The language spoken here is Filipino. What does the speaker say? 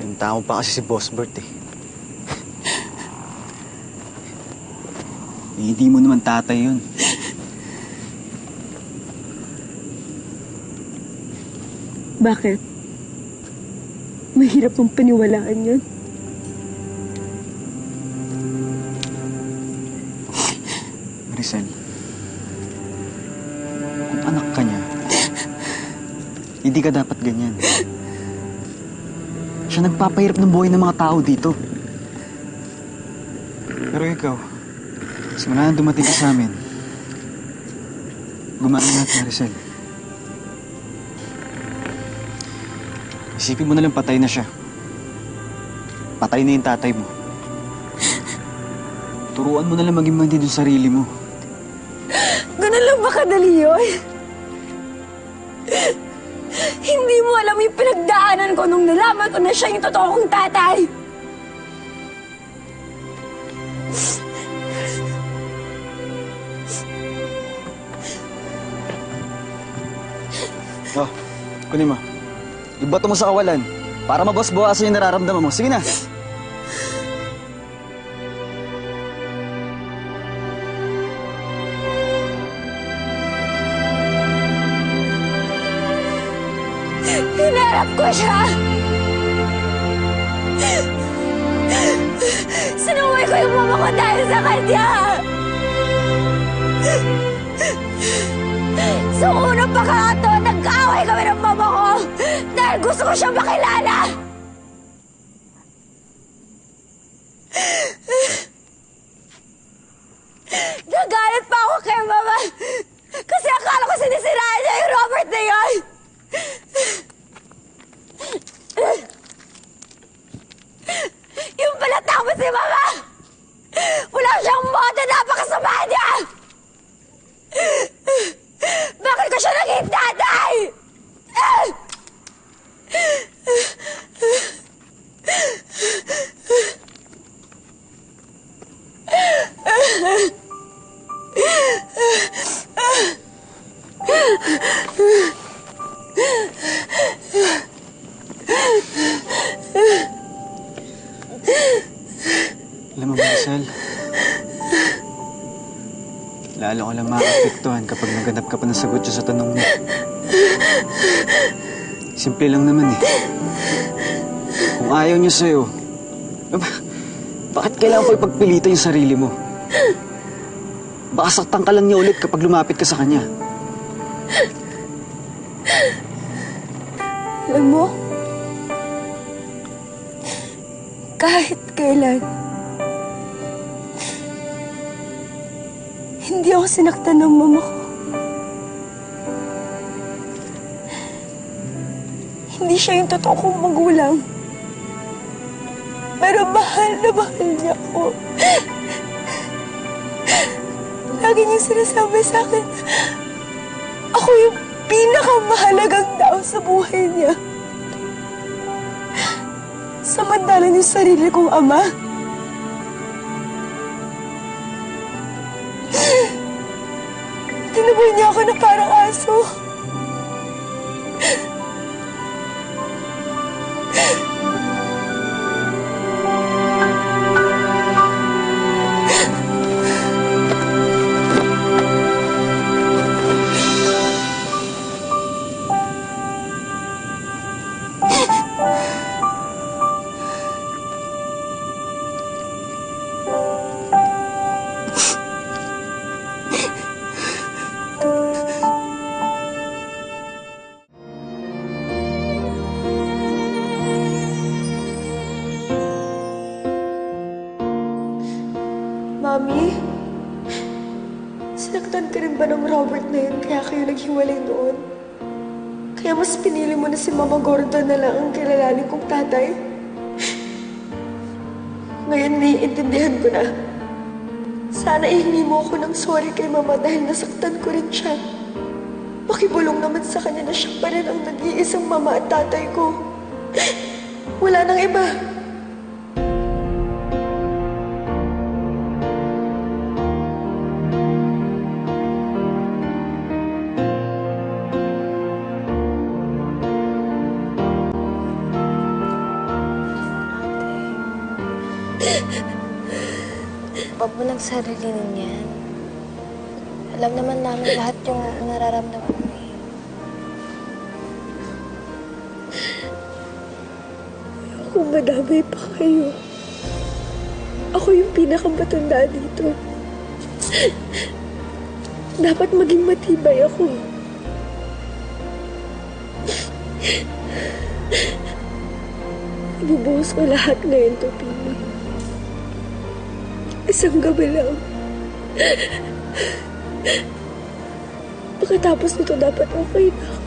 Yung tao pa kasi si Boss Bert eh. Hindi mo naman tatay yun. Bakit? Mahirap mong paniwalaan yun? Maricel, kung anak ka niya, hindi ka dapat ganyan. Siya nagpapahirap ng buhay ng mga tao dito. Pero ikaw, simula na dumating ka sa amin, gumaan lahat, Maricel. Isipin mo na lang patay na siya. Patay na yung tatay mo. Turuan mo na lang maging mandi dun sarili mo. Ganun lang ba kadali yun? Hindi mo alam yung pinagdaanan ko nung nalaman ko na siya yung totoo kong tatay. Oh, kunin mo. Ibato mo sa kawalan para mabas-bawasan yung nararamdaman mo. Sige na. Hinarap ko siya! Sinuwi ko yung mama ko dahil sa kanya! Sa unang pagkakataon, nagkaaway kami ng mama ko dahil gusto ko siya makilala! Nagalit pa ako kay mama kasi akala ko sinisiraan niya yung Robert na yun! Yung pala tama si mama! Wala siyang modo, napakasama niya! Bakit ko siya naging tatay? Alam mo, Maricel, lalo ko lang maapektuhan kapag naganap ka pa ng sagot sa tanong mo. Simple lang naman eh. Kung ayaw niya sa'yo, bakit kailangan pa ipagpilita yung sarili mo? Baka saktan ka lang niya ulit kapag lumapit ka sa kanya. Alam mo, kahit kailan, hindi ako sinaktan ng mama ko. Hindi siya yung totoo kong magulang. Pero mahal na mahal niya ako. Lagi niyang sinasabi sa akin, ako yung pinakamahalagang tao sa buhay niya. Samantalang yung sarili kong ama, tinaboy niya ako na parang aso. Mami, sinaktan ka rin ba ng Robert na yun kaya kayo naghiwalay noon? Kaya mas pinili mo na si Mama Gordon na lang ang kilalanin kong tatay? Ngayon naiintindihan ko na. Sana ihingi mo ako ng sorry kay Mama dahil nasaktan ko rin siya. Pakibulong naman sa kanya na siya pa rin ang nag-iisang mama at tatay ko. Wala nang iba. Huwag mo lang sarilinin yan. Alam naman namin lahat yung nararamdaman mo eh. Kung madamay pa kayo, ako yung pinakamatanda dito. Dapat maging matibay ako. Ibubuhos ko lahat ngayon to, Pinoy. Isang gabi lang. Pagkatapos nito, dapat okay na ako.